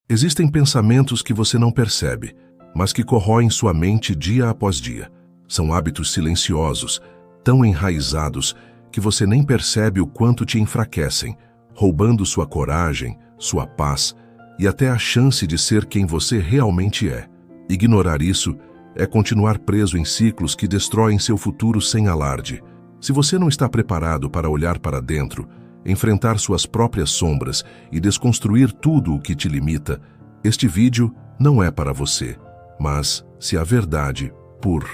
Existem pensamentos que você não percebe, mas que corroem sua mente dia após dia. São hábitos silenciosos, tão enraizados que você nem percebe o quanto te enfraquecem, roubando sua coragem, sua paz e até a chance de ser quem você realmente é. Ignorar isso é continuar preso em ciclos que destroem seu futuro sem alarde. Se você não está preparado para olhar para dentro, enfrentar suas próprias sombras e desconstruir tudo o que te limita, este vídeo não é para você. Mas, se a verdade, por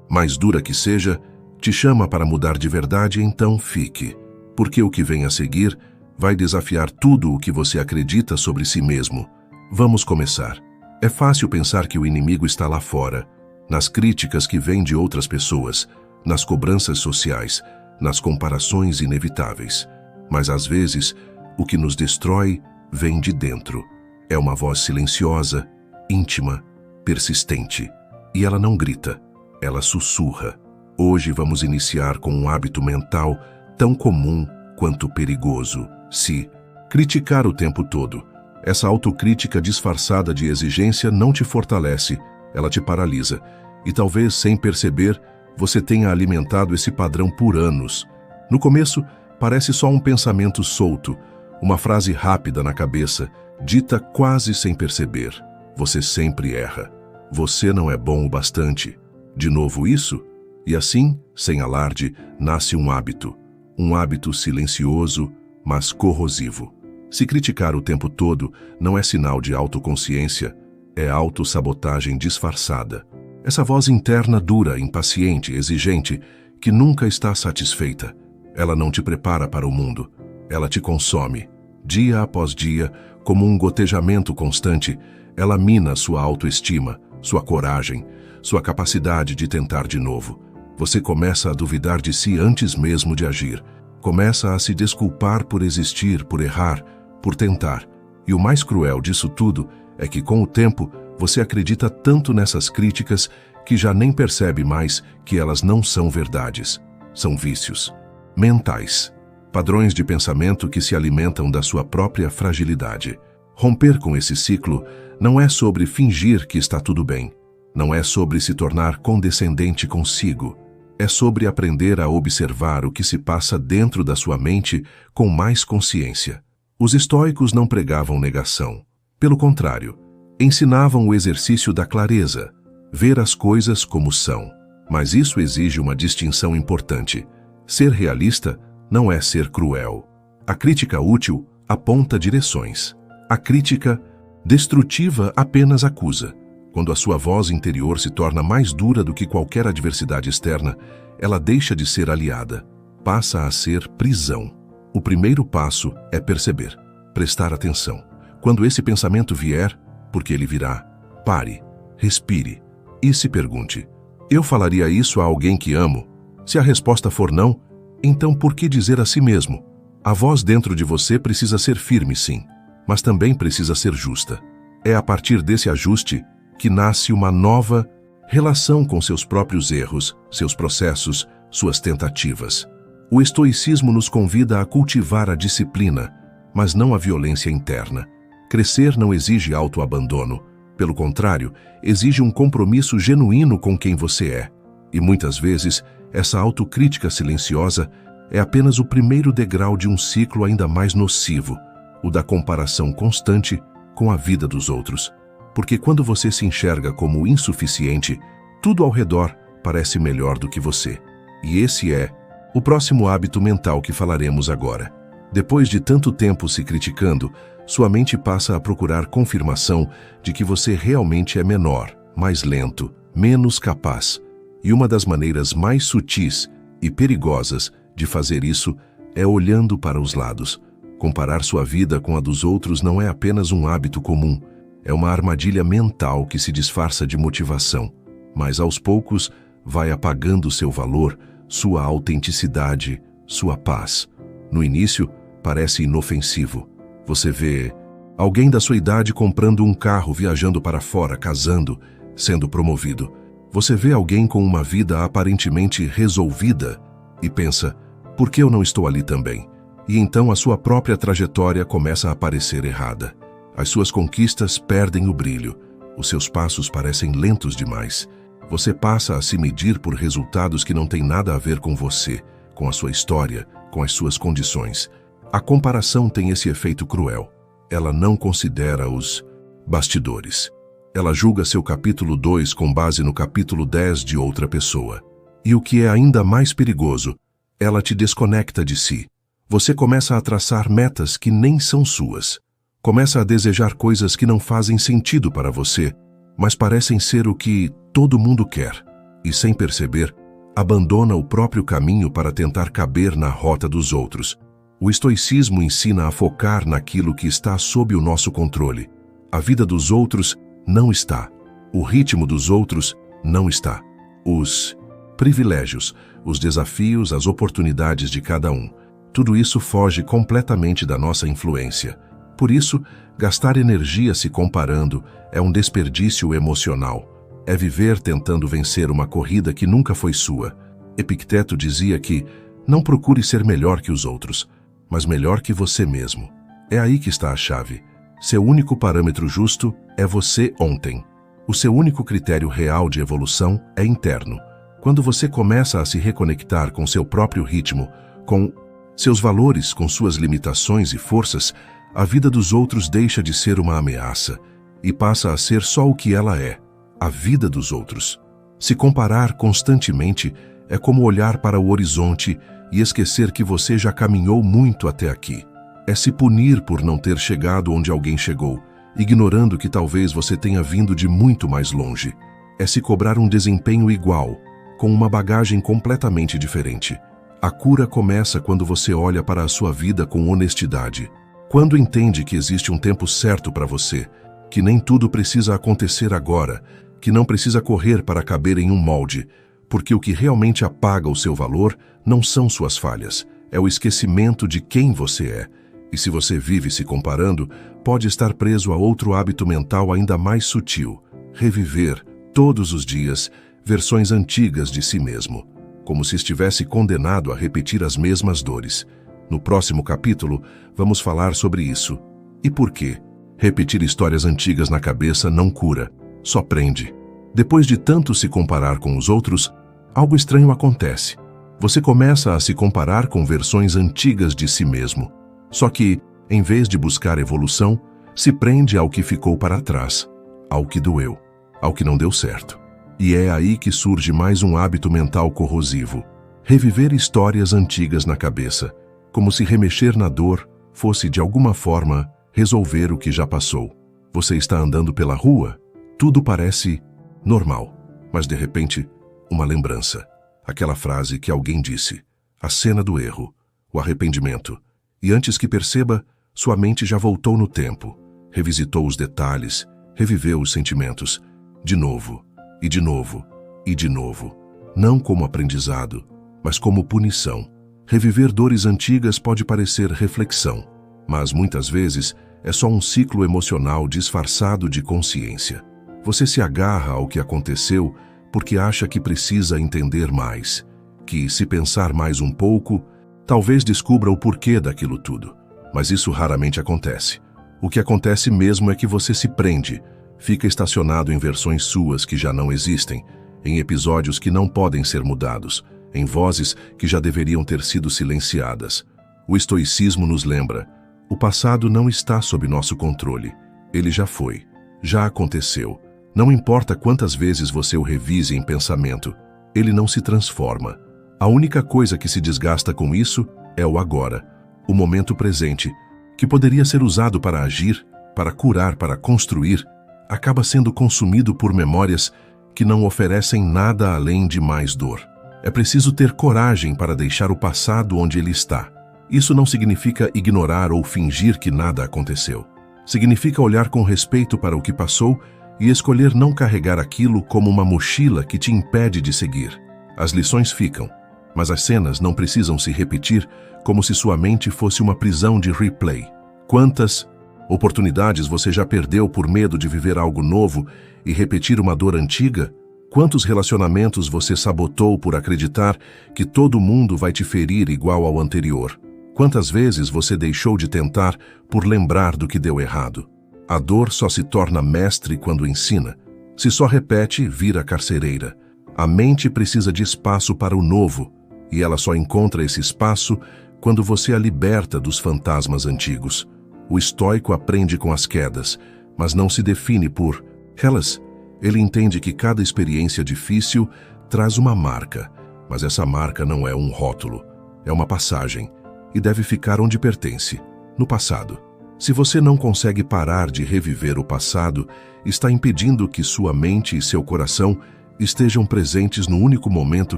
mais dura que seja, te chama para mudar de verdade, então fique. Porque o que vem a seguir vai desafiar tudo o que você acredita sobre si mesmo. Vamos começar. É fácil pensar que o inimigo está lá fora, nas críticas que vêm de outras pessoas, nas cobranças sociais, nas comparações inevitáveis. Mas às vezes, o que nos destrói vem de dentro. É uma voz silenciosa, íntima, persistente. E ela não grita, ela sussurra. Hoje vamos iniciar com um hábito mental tão comum quanto perigoso: se criticar o tempo todo. Essa autocrítica disfarçada de exigência não te fortalece, ela te paralisa. E talvez, sem perceber, você tenha alimentado esse padrão por anos. No começo, parece só um pensamento solto, uma frase rápida na cabeça, dita quase sem perceber. Você sempre erra. Você não é bom o bastante. De novo isso? E assim, sem alarde, nasce um hábito silencioso, mas corrosivo. Se criticar o tempo todo não é sinal de autoconsciência, é autossabotagem disfarçada. Essa voz interna dura, impaciente, exigente, que nunca está satisfeita. Ela não te prepara para o mundo, ela te consome. Dia após dia, como um gotejamento constante, ela mina sua autoestima, sua coragem, sua capacidade de tentar de novo. Você começa a duvidar de si antes mesmo de agir. Começa a se desculpar por existir, por errar, por tentar. E o mais cruel disso tudo é que, com o tempo, você acredita tanto nessas críticas que já nem percebe mais que elas não são verdades. São vícios mentais, padrões de pensamento que se alimentam da sua própria fragilidade. Romper com esse ciclo não é sobre fingir que está tudo bem. Não é sobre se tornar condescendente consigo. É sobre aprender a observar o que se passa dentro da sua mente com mais consciência. Os estoicos não pregavam negação. Pelo contrário, ensinavam o exercício da clareza, ver as coisas como são. Mas isso exige uma distinção importante. Ser realista não é ser cruel. A crítica útil aponta direções. A crítica destrutiva apenas acusa. Quando a sua voz interior se torna mais dura do que qualquer adversidade externa, ela deixa de ser aliada, passa a ser prisão. O primeiro passo é perceber, prestar atenção. Quando esse pensamento vier, porque ele virá, pare, respire e se pergunte: eu falaria isso a alguém que amo? Se a resposta for não, então por que dizer a si mesmo? A voz dentro de você precisa ser firme, sim, mas também precisa ser justa. É a partir desse ajuste que nasce uma nova relação com seus próprios erros, seus processos, suas tentativas. O estoicismo nos convida a cultivar a disciplina, mas não a violência interna. Crescer não exige autoabandono. Pelo contrário, exige um compromisso genuíno com quem você é. E muitas vezes, essa autocrítica silenciosa é apenas o primeiro degrau de um ciclo ainda mais nocivo, o da comparação constante com a vida dos outros. Porque quando você se enxerga como insuficiente, tudo ao redor parece melhor do que você. E esse é o próximo hábito mental que falaremos agora. Depois de tanto tempo se criticando, sua mente passa a procurar confirmação de que você realmente é menor, mais lento, menos capaz. E uma das maneiras mais sutis e perigosas de fazer isso é olhando para os lados. Comparar sua vida com a dos outros não é apenas um hábito comum, é uma armadilha mental que se disfarça de motivação, mas aos poucos vai apagando seu valor, sua autenticidade, sua paz. No início, parece inofensivo. Você vê alguém da sua idade comprando um carro, viajando para fora, casando, sendo promovido. Você vê alguém com uma vida aparentemente resolvida e pensa: por que eu não estou ali também? E então a sua própria trajetória começa a parecer errada. As suas conquistas perdem o brilho. Os seus passos parecem lentos demais. Você passa a se medir por resultados que não têm nada a ver com você, com a sua história, com as suas condições. A comparação tem esse efeito cruel. Ela não considera os bastidores. Ela julga seu capítulo 2 com base no capítulo 10 de outra pessoa. E o que é ainda mais perigoso, ela te desconecta de si. Você começa a traçar metas que nem são suas. Começa a desejar coisas que não fazem sentido para você, mas parecem ser o que todo mundo quer. E sem perceber, abandona o próprio caminho para tentar caber na rota dos outros. O estoicismo ensina a focar naquilo que está sob o nosso controle. A vida dos outros não está. O ritmo dos outros não está. Os privilégios, os desafios, as oportunidades de cada um. Tudo isso foge completamente da nossa influência. Por isso, gastar energia se comparando é um desperdício emocional. É viver tentando vencer uma corrida que nunca foi sua. Epicteto dizia que não procure ser melhor que os outros, mas melhor que você mesmo. É aí que está a chave. Seu único parâmetro justo é você ontem. O seu único critério real de evolução é interno. Quando você começa a se reconectar com seu próprio ritmo, com seus valores, com suas limitações e forças, a vida dos outros deixa de ser uma ameaça e passa a ser só o que ela é, a vida dos outros. Se comparar constantemente é como olhar para o horizonte e esquecer que você já caminhou muito até aqui. É se punir por não ter chegado onde alguém chegou, ignorando que talvez você tenha vindo de muito mais longe. É se cobrar um desempenho igual, com uma bagagem completamente diferente. A cura começa quando você olha para a sua vida com honestidade. Quando entende que existe um tempo certo para você, que nem tudo precisa acontecer agora, que não precisa correr para caber em um molde, porque o que realmente apaga o seu valor não são suas falhas, é o esquecimento de quem você é. E se você vive se comparando, pode estar preso a outro hábito mental ainda mais sutil: reviver, todos os dias, versões antigas de si mesmo, como se estivesse condenado a repetir as mesmas dores. No próximo capítulo, vamos falar sobre isso. E por quê? Repetir histórias antigas na cabeça não cura, só prende. Depois de tanto se comparar com os outros, algo estranho acontece. Você começa a se comparar com versões antigas de si mesmo. Só que, em vez de buscar evolução, se prende ao que ficou para trás, ao que doeu, ao que não deu certo. E é aí que surge mais um hábito mental corrosivo: reviver histórias antigas na cabeça, como se remexer na dor fosse, de alguma forma, resolver o que já passou. Você está andando pela rua, tudo parece normal, mas de repente, uma lembrança. Aquela frase que alguém disse, a cena do erro, o arrependimento. E antes que perceba, sua mente já voltou no tempo, revisitou os detalhes, reviveu os sentimentos, de novo, e de novo, e de novo. Não como aprendizado, mas como punição. Reviver dores antigas pode parecer reflexão, mas muitas vezes é só um ciclo emocional disfarçado de consciência. Você se agarra ao que aconteceu porque acha que precisa entender mais, que, se pensar mais um pouco, talvez descubra o porquê daquilo tudo. Mas isso raramente acontece. O que acontece mesmo é que você se prende, fica estacionado em versões suas que já não existem, em episódios que não podem ser mudados, em vozes que já deveriam ter sido silenciadas. O estoicismo nos lembra: o passado não está sob nosso controle. Ele já foi, já aconteceu. Não importa quantas vezes você o revise em pensamento, ele não se transforma. A única coisa que se desgasta com isso é o agora, o momento presente, que poderia ser usado para agir, para curar, para construir, acaba sendo consumido por memórias que não oferecem nada além de mais dor. É preciso ter coragem para deixar o passado onde ele está. Isso não significa ignorar ou fingir que nada aconteceu. Significa olhar com respeito para o que passou e escolher não carregar aquilo como uma mochila que te impede de seguir. As lições ficam, mas as cenas não precisam se repetir como se sua mente fosse uma prisão de replay. Quantas oportunidades você já perdeu por medo de viver algo novo e repetir uma dor antiga? Quantos relacionamentos você sabotou por acreditar que todo mundo vai te ferir igual ao anterior? Quantas vezes você deixou de tentar por lembrar do que deu errado? A dor só se torna mestre quando ensina. Se só repete, vira carcereira. A mente precisa de espaço para o novo, e ela só encontra esse espaço quando você a liberta dos fantasmas antigos. O estoico aprende com as quedas, mas não se define por elas. Ele entende que cada experiência difícil traz uma marca, mas essa marca não é um rótulo, é uma passagem, e deve ficar onde pertence, no passado. Se você não consegue parar de reviver o passado, está impedindo que sua mente e seu coração estejam presentes no único momento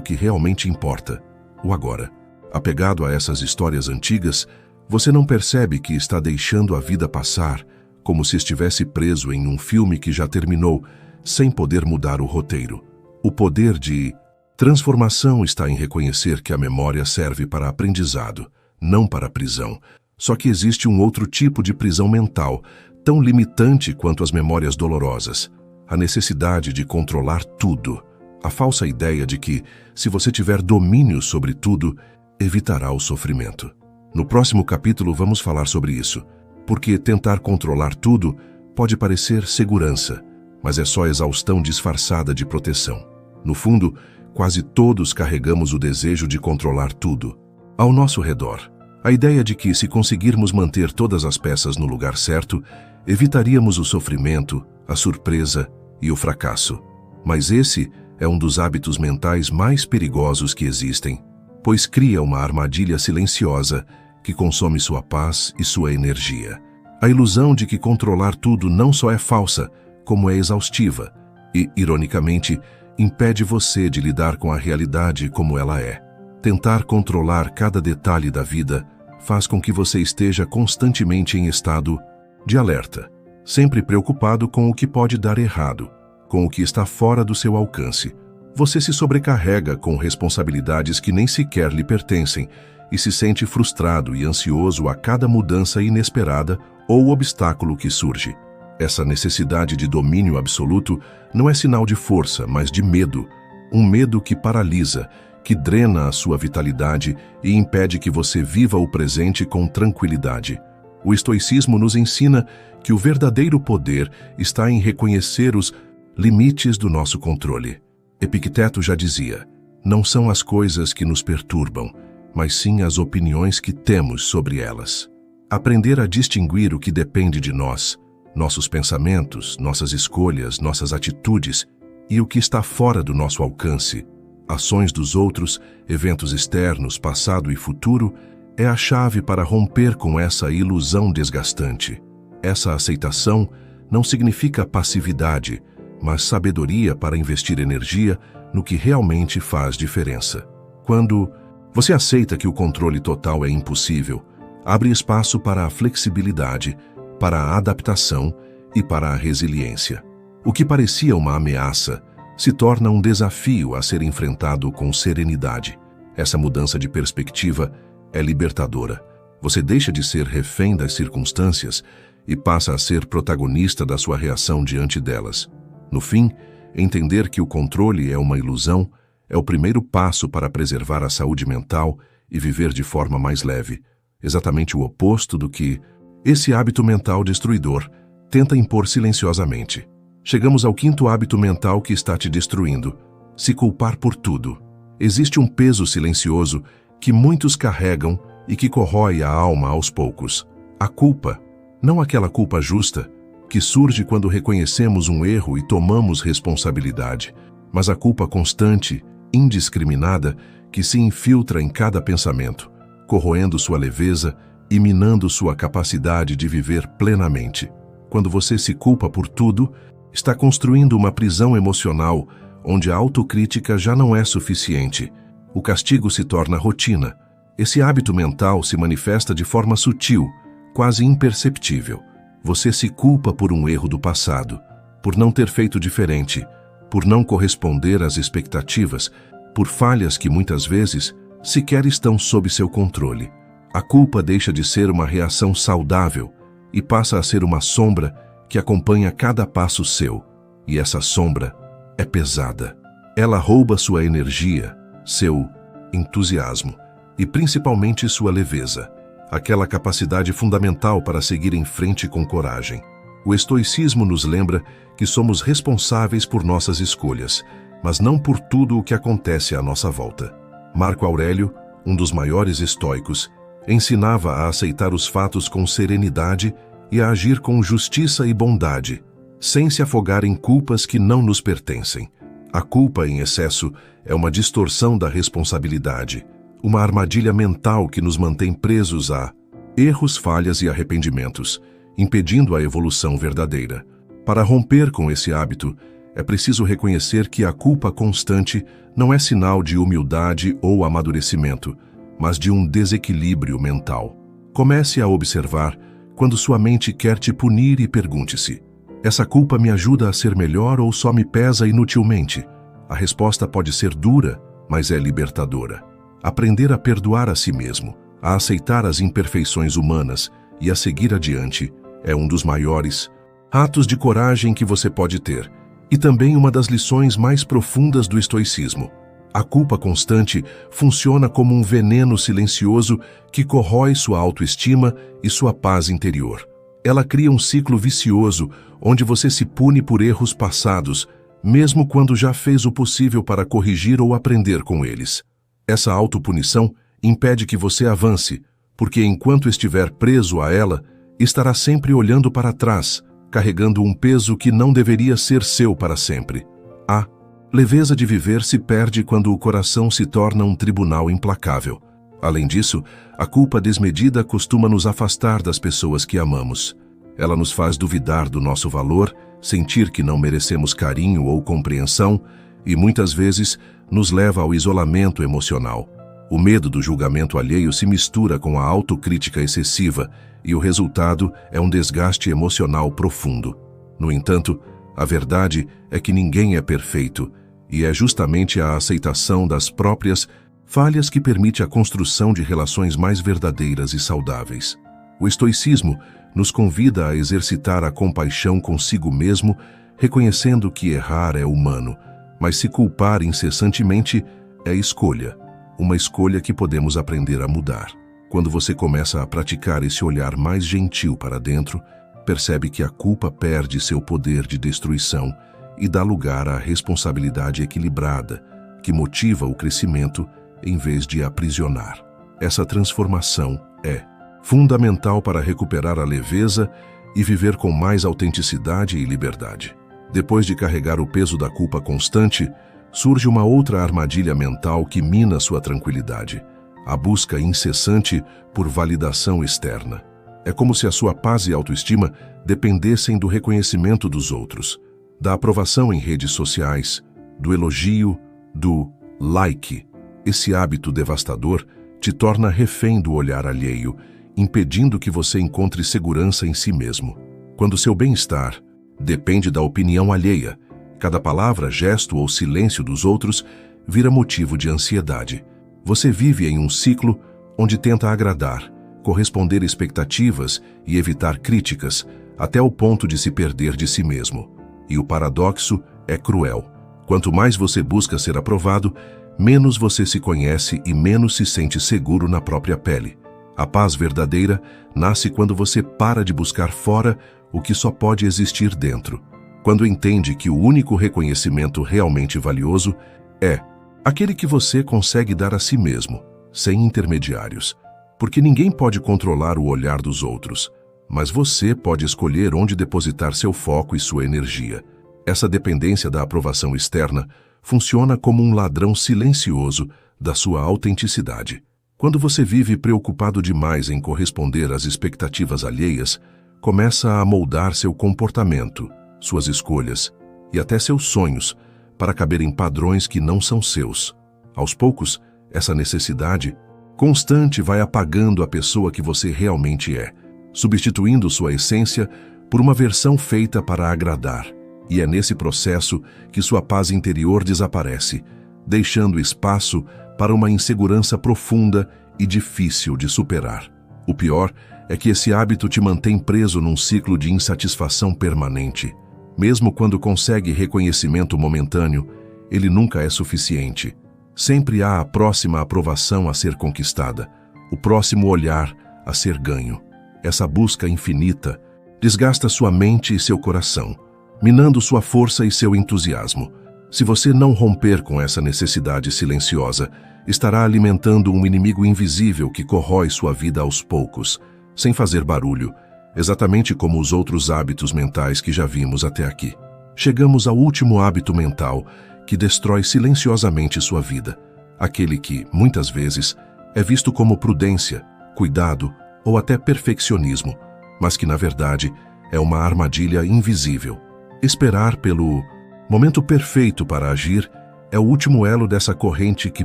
que realmente importa, o agora. Apegado a essas histórias antigas, você não percebe que está deixando a vida passar, como se estivesse preso em um filme que já terminou, sem poder mudar o roteiro. O poder de transformação está em reconhecer que a memória serve para aprendizado, não para prisão. Só que existe um outro tipo de prisão mental, tão limitante quanto as memórias dolorosas. A necessidade de controlar tudo. A falsa ideia de que, se você tiver domínio sobre tudo, evitará o sofrimento. No próximo capítulo vamos falar sobre isso, porque tentar controlar tudo pode parecer segurança, mas é só exaustão disfarçada de proteção. No fundo, quase todos carregamos o desejo de controlar tudo. Ao nosso redor, a ideia de que, se conseguirmos manter todas as peças no lugar certo, evitaríamos o sofrimento, a surpresa e o fracasso. Mas esse é um dos hábitos mentais mais perigosos que existem, pois cria uma armadilha silenciosa que consome sua paz e sua energia. A ilusão de que controlar tudo não só é falsa, como é exaustiva e, ironicamente, impede você de lidar com a realidade como ela é. Tentar controlar cada detalhe da vida faz com que você esteja constantemente em estado de alerta, sempre preocupado com o que pode dar errado, com o que está fora do seu alcance. Você se sobrecarrega com responsabilidades que nem sequer lhe pertencem e se sente frustrado e ansioso a cada mudança inesperada ou obstáculo que surge. Essa necessidade de domínio absoluto não é sinal de força, mas de medo. Um medo que paralisa, que drena a sua vitalidade e impede que você viva o presente com tranquilidade. O estoicismo nos ensina que o verdadeiro poder está em reconhecer os limites do nosso controle. Epicteto já dizia: não são as coisas que nos perturbam, mas sim as opiniões que temos sobre elas. Aprender a distinguir o que depende de nós, nossos pensamentos, nossas escolhas, nossas atitudes, e o que está fora do nosso alcance, ações dos outros, eventos externos, passado e futuro, é a chave para romper com essa ilusão desgastante. Essa aceitação não significa passividade, mas sabedoria para investir energia no que realmente faz diferença. Quando você aceita que o controle total é impossível, abre espaço para a flexibilidade, para a adaptação e para a resiliência. O que parecia uma ameaça se torna um desafio a ser enfrentado com serenidade. Essa mudança de perspectiva é libertadora. Você deixa de ser refém das circunstâncias e passa a ser protagonista da sua reação diante delas. No fim, entender que o controle é uma ilusão é o primeiro passo para preservar a saúde mental e viver de forma mais leve, exatamente o oposto do que esse hábito mental destruidor tenta impor silenciosamente. Chegamos ao quinto hábito mental que está te destruindo: se culpar por tudo. Existe um peso silencioso que muitos carregam e que corrói a alma aos poucos. A culpa, não aquela culpa justa, que surge quando reconhecemos um erro e tomamos responsabilidade, mas a culpa constante, indiscriminada, que se infiltra em cada pensamento, corroendo sua leveza e minando sua capacidade de viver plenamente. Quando você se culpa por tudo, está construindo uma prisão emocional onde a autocrítica já não é suficiente. O castigo se torna rotina. Esse hábito mental se manifesta de forma sutil, quase imperceptível. Você se culpa por um erro do passado, por não ter feito diferente, por não corresponder às expectativas, por falhas que muitas vezes sequer estão sob seu controle. A culpa deixa de ser uma reação saudável e passa a ser uma sombra que acompanha cada passo seu. E essa sombra é pesada. Ela rouba sua energia, seu entusiasmo e principalmente sua leveza, aquela capacidade fundamental para seguir em frente com coragem. O estoicismo nos lembra que somos responsáveis por nossas escolhas, mas não por tudo o que acontece à nossa volta. Marco Aurélio, um dos maiores estoicos, ensinava a aceitar os fatos com serenidade e a agir com justiça e bondade, sem se afogar em culpas que não nos pertencem. A culpa em excesso é uma distorção da responsabilidade, uma armadilha mental que nos mantém presos a erros, falhas e arrependimentos, impedindo a evolução verdadeira. Para romper com esse hábito, é preciso reconhecer que a culpa constante não é sinal de humildade ou amadurecimento, mas de um desequilíbrio mental. Comece a observar quando sua mente quer te punir e pergunte-se: essa culpa me ajuda a ser melhor ou só me pesa inutilmente? A resposta pode ser dura, mas é libertadora. Aprender a perdoar a si mesmo, a aceitar as imperfeições humanas e a seguir adiante é um dos maiores atos de coragem que você pode ter, e também uma das lições mais profundas do estoicismo. A culpa constante funciona como um veneno silencioso que corrói sua autoestima e sua paz interior. Ela cria um ciclo vicioso onde você se pune por erros passados, mesmo quando já fez o possível para corrigir ou aprender com eles. Essa autopunição impede que você avance, porque enquanto estiver preso a ela, estará sempre olhando para trás, carregando um peso que não deveria ser seu para sempre. A leveza de viver se perde quando o coração se torna um tribunal implacável. Além disso, a culpa desmedida costuma nos afastar das pessoas que amamos. Ela nos faz duvidar do nosso valor, sentir que não merecemos carinho ou compreensão e, muitas vezes, nos leva ao isolamento emocional. O medo do julgamento alheio se mistura com a autocrítica excessiva e o resultado é um desgaste emocional profundo. No entanto, a verdade é que ninguém é perfeito e é justamente a aceitação das próprias falhas que permite a construção de relações mais verdadeiras e saudáveis. O estoicismo nos convida a exercitar a compaixão consigo mesmo, reconhecendo que errar é humano, mas se culpar incessantemente é escolha. Uma escolha que podemos aprender a mudar. Quando você começa a praticar esse olhar mais gentil para dentro, percebe que a culpa perde seu poder de destruição e dá lugar à responsabilidade equilibrada, que motiva o crescimento em vez de aprisionar. Essa transformação é fundamental para recuperar a leveza e viver com mais autenticidade e liberdade. Depois de carregar o peso da culpa constante, surge uma outra armadilha mental que mina sua tranquilidade: a busca incessante por validação externa. É como se a sua paz e autoestima dependessem do reconhecimento dos outros, da aprovação em redes sociais, do elogio, do like. Esse hábito devastador te torna refém do olhar alheio, impedindo que você encontre segurança em si mesmo. Quando seu bem-estar depende da opinião alheia, cada palavra, gesto ou silêncio dos outros vira motivo de ansiedade. Você vive em um ciclo onde tenta agradar, corresponder expectativas e evitar críticas, até o ponto de se perder de si mesmo. E o paradoxo é cruel. Quanto mais você busca ser aprovado, menos você se conhece e menos se sente seguro na própria pele. A paz verdadeira nasce quando você para de buscar fora o que só pode existir dentro. Quando entende que o único reconhecimento realmente valioso é aquele que você consegue dar a si mesmo, sem intermediários. Porque ninguém pode controlar o olhar dos outros, mas você pode escolher onde depositar seu foco e sua energia. Essa dependência da aprovação externa funciona como um ladrão silencioso da sua autenticidade. Quando você vive preocupado demais em corresponder às expectativas alheias, começa a moldar seu comportamento, suas escolhas e até seus sonhos para caber em padrões que não são seus. Aos poucos, essa necessidade constante vai apagando a pessoa que você realmente é, substituindo sua essência por uma versão feita para agradar. E é nesse processo que sua paz interior desaparece, deixando espaço para uma insegurança profunda e difícil de superar. O pior é que esse hábito te mantém preso num ciclo de insatisfação permanente. Mesmo quando consegue reconhecimento momentâneo, ele nunca é suficiente. Sempre há a próxima aprovação a ser conquistada, o próximo olhar a ser ganho. Essa busca infinita Desgasta sua mente e seu coração, minando sua força e seu entusiasmo. Se você não romper com essa necessidade silenciosa, estará alimentando um inimigo invisível que corrói sua vida aos poucos, sem fazer barulho, exatamente como os outros hábitos mentais que já vimos até aqui. Chegamos ao último hábito mental que destrói silenciosamente sua vida, aquele que, muitas vezes, é visto como prudência, cuidado ou até perfeccionismo, mas que, na verdade, é uma armadilha invisível. Esperar pelo momento perfeito para agir é o último elo dessa corrente que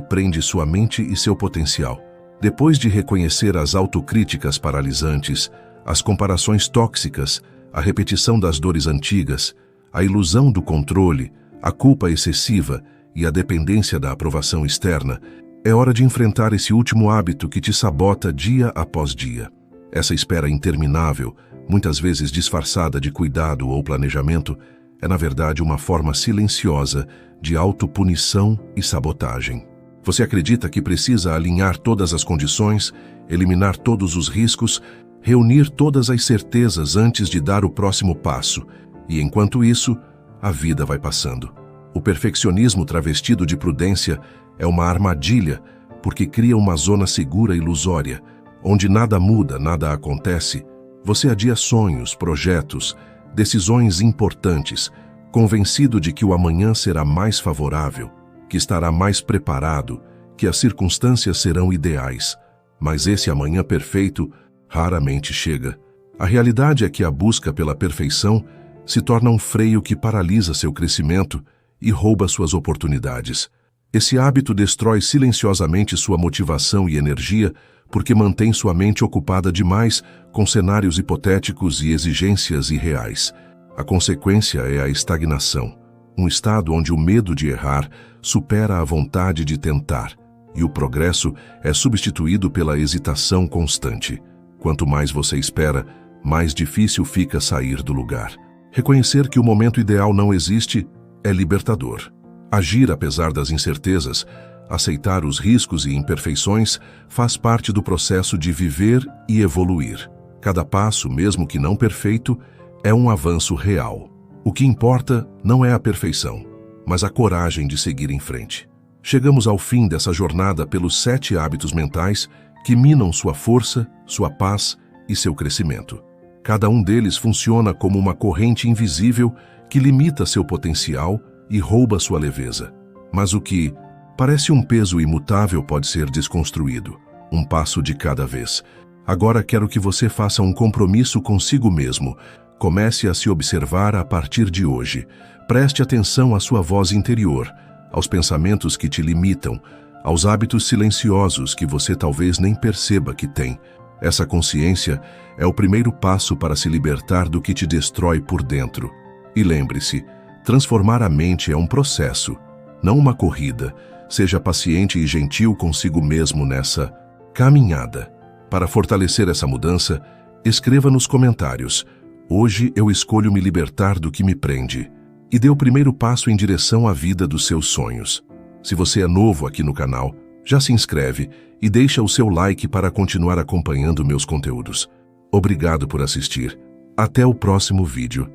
prende sua mente e seu potencial. Depois de reconhecer as autocríticas paralisantes, as comparações tóxicas, a repetição das dores antigas, a ilusão do controle, a culpa excessiva e a dependência da aprovação externa, é hora de enfrentar esse último hábito que te sabota dia após dia. Essa espera interminável, muitas vezes disfarçada de cuidado ou planejamento, é na verdade uma forma silenciosa de autopunição e sabotagem. Você acredita que precisa alinhar todas as condições, eliminar todos os riscos, reunir todas as certezas antes de dar o próximo passo, e enquanto isso, a vida vai passando. O perfeccionismo travestido de prudência é uma armadilha porque cria uma zona segura ilusória, onde nada muda, nada acontece. Você adia sonhos, projetos, decisões importantes, convencido de que o amanhã será mais favorável, que estará mais preparado, que as circunstâncias serão ideais. Mas esse amanhã perfeito raramente chega. A realidade é que a busca pela perfeição se torna um freio que paralisa seu crescimento e rouba suas oportunidades. Esse hábito destrói silenciosamente sua motivação e energia porque mantém sua mente ocupada demais com cenários hipotéticos e exigências irreais. A consequência é a estagnação, um estado onde o medo de errar supera a vontade de tentar, e o progresso é substituído pela hesitação constante. Quanto mais você espera, mais difícil fica sair do lugar. Reconhecer que o momento ideal não existe é libertador. Agir apesar das incertezas, aceitar os riscos e imperfeições, faz parte do processo de viver e evoluir. Cada passo, mesmo que não perfeito, é um avanço real. O que importa não é a perfeição, mas a coragem de seguir em frente. Chegamos ao fim dessa jornada pelos 7 hábitos mentais que minam sua força, sua paz e seu crescimento. Cada um deles funciona como uma corrente invisível que limita seu potencial e rouba sua leveza. Mas o que parece um peso imutável pode ser desconstruído, um passo de cada vez. Agora quero que você faça um compromisso consigo mesmo. Comece a se observar a partir de hoje. Preste atenção à sua voz interior, aos pensamentos que te limitam, aos hábitos silenciosos que você talvez nem perceba que tem. Essa consciência é o primeiro passo para se libertar do que te destrói por dentro. E lembre-se, transformar a mente é um processo, não uma corrida. Seja paciente e gentil consigo mesmo nessa caminhada. Para fortalecer essa mudança, escreva nos comentários: hoje eu escolho me libertar do que me prende, e dê o primeiro passo em direção à vida dos seus sonhos. Se você é novo aqui no canal, já se inscreve e deixa o seu like para continuar acompanhando meus conteúdos. Obrigado por assistir. Até o próximo vídeo.